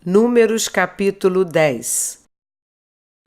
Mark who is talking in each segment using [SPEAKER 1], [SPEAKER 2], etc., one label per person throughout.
[SPEAKER 1] Números capítulo 10.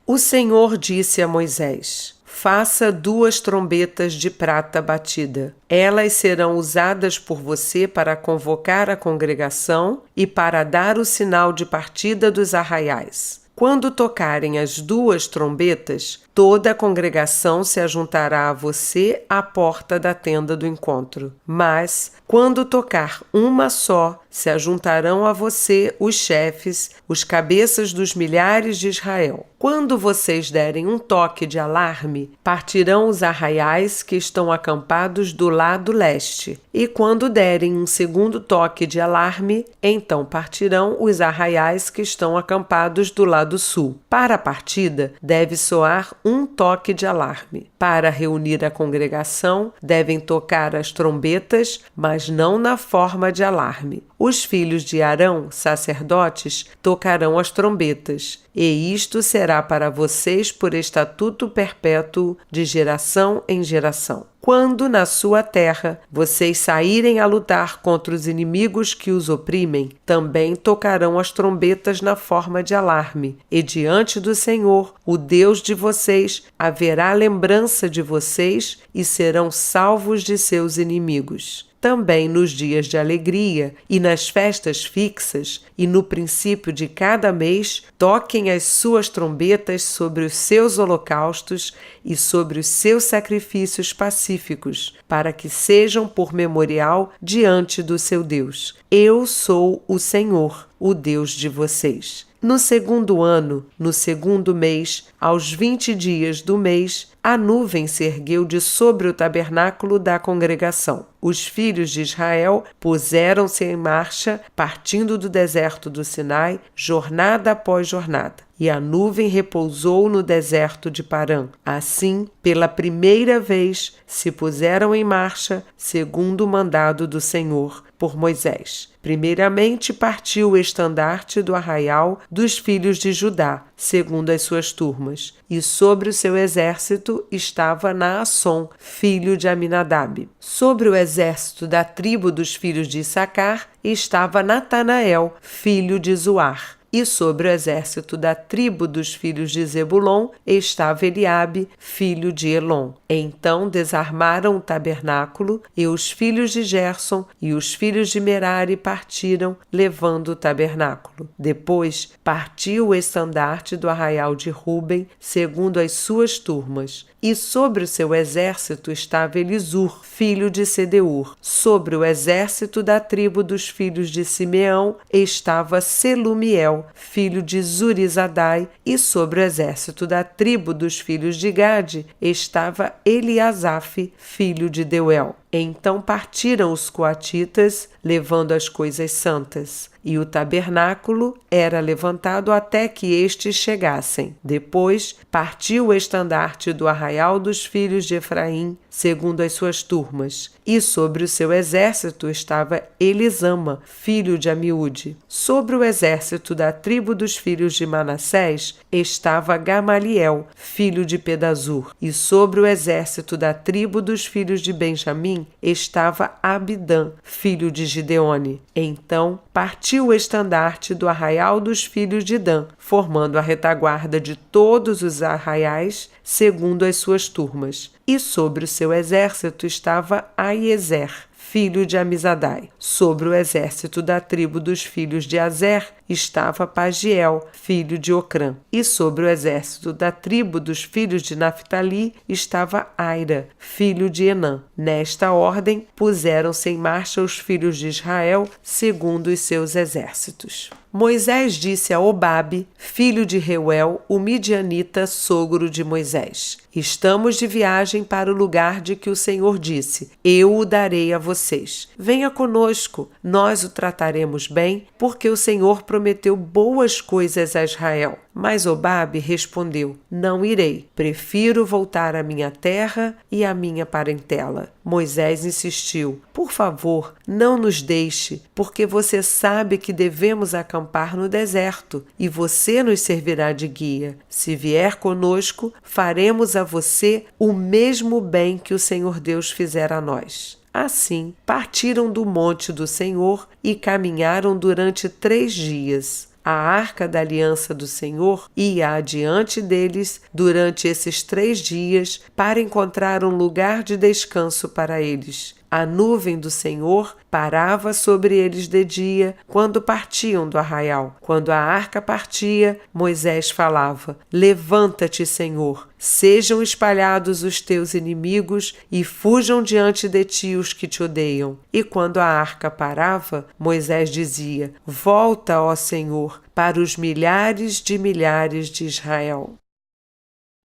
[SPEAKER 1] O Senhor disse a Moisés: faça 2 trombetas de prata batida. Elas serão usadas por você para convocar a congregação e para dar o sinal de partida dos arraiais. Quando tocarem as 2 trombetas, toda a congregação se ajuntará a você à porta da tenda do encontro. Mas, quando tocar uma só, se ajuntarão a você os chefes, os cabeças dos milhares de Israel. Quando vocês derem um toque de alarme, partirão os arraiais que estão acampados do lado leste. E quando derem um segundo toque de alarme, então partirão os arraiais que estão acampados do lado sul. Para a partida, deve soar um toque de alarme. Para reunir a congregação, devem tocar as trombetas, mas não na forma de alarme. Os filhos de Arão, sacerdotes, tocarão as trombetas, e isto será para vocês por estatuto perpétuo de geração em geração. Quando na sua terra vocês saírem a lutar contra os inimigos que os oprimem, também tocarão as trombetas na forma de alarme, e diante do Senhor, o Deus de vocês, haverá lembrança de vocês e serão salvos de seus inimigos. Também nos dias de alegria e nas festas fixas e no princípio de cada mês, toquem as suas trombetas sobre os seus holocaustos e sobre os seus sacrifícios pacíficos, para que sejam por memorial diante do seu Deus. Eu sou o Senhor, o Deus de vocês. No 2º ano, no 2º mês, aos 20 dias do mês, a nuvem se ergueu de sobre o tabernáculo da congregação. Os filhos de Israel puseram-se em marcha, partindo do deserto do Sinai, jornada após jornada. E a nuvem repousou no deserto de Parã. Assim, pela primeira vez, se puseram em marcha, segundo o mandado do Senhor, por Moisés. Primeiramente partiu o estandarte do arraial dos filhos de Judá, segundo as suas turmas, e sobre o seu exército estava Naasson, filho de Aminadab. Sobre o exército da tribo dos filhos de Issacar estava Natanael, filho de Zuar. E sobre o exército da tribo dos filhos de Zebulon estava Eliabe, filho de Elon. Então desarmaram o tabernáculo, e os filhos de Gerson e os filhos de Merari partiram, levando o tabernáculo. Depois partiu o estandarte do arraial de Ruben, segundo as suas turmas. E sobre o seu exército estava Elisur, filho de Sedeur. Sobre o exército da tribo dos filhos de Simeão estava Selumiel, filho de Zurizadai, e sobre o exército da tribo dos filhos de Gade estava Eliasaf, filho de Deuel. Então partiram os coatitas, levando as coisas santas, e o tabernáculo era levantado até que estes chegassem. Depois partiu o estandarte do arraial dos filhos de Efraim, segundo as suas turmas, e sobre o seu exército estava Elisama, filho de Amiúde. Sobre o exército da tribo dos filhos de Manassés estava Gamaliel, filho de Pedazur, e sobre o exército da tribo dos filhos de Benjamim estava Abidã, filho de Gideone. Então partiu o estandarte do arraial dos filhos de Dan, formando a retaguarda de todos os arraiais, segundo as suas turmas. E sobre o seu exército estava Aiezer, filho de Amizadai. Sobre o exército da tribo dos filhos de Azer estava Pagiel, filho de Ocrã. E sobre o exército da tribo dos filhos de Naphtali estava Aira, filho de Enã. Nesta ordem, puseram-se em marcha os filhos de Israel, segundo os seus exércitos. Moisés disse a Obabe, filho de Reuel, o midianita, sogro de Moisés: estamos de viagem para o lugar de que o Senhor disse: eu o darei a vocês. Venha conosco, nós o trataremos bem, porque o Senhor prometeu boas coisas a Israel. Mas Obabe respondeu: não irei, prefiro voltar à minha terra e à minha parentela. Moisés insistiu: por favor, não nos deixe, porque você sabe que devemos acampar no deserto e você nos servirá de guia. Se vier conosco, faremos a você o mesmo bem que o Senhor Deus fizera a nós. Assim, partiram do monte do Senhor e caminharam durante 3 dias. A arca da aliança do Senhor ia adiante deles durante esses 3 dias para encontrar um lugar de descanso para eles. A nuvem do Senhor parava sobre eles de dia, quando partiam do arraial. Quando a arca partia, Moisés falava: Levanta-te, Senhor, sejam espalhados os teus inimigos e fujam diante de ti os que te odeiam. E quando a arca parava, Moisés dizia: Volta, ó Senhor, para os milhares de Israel.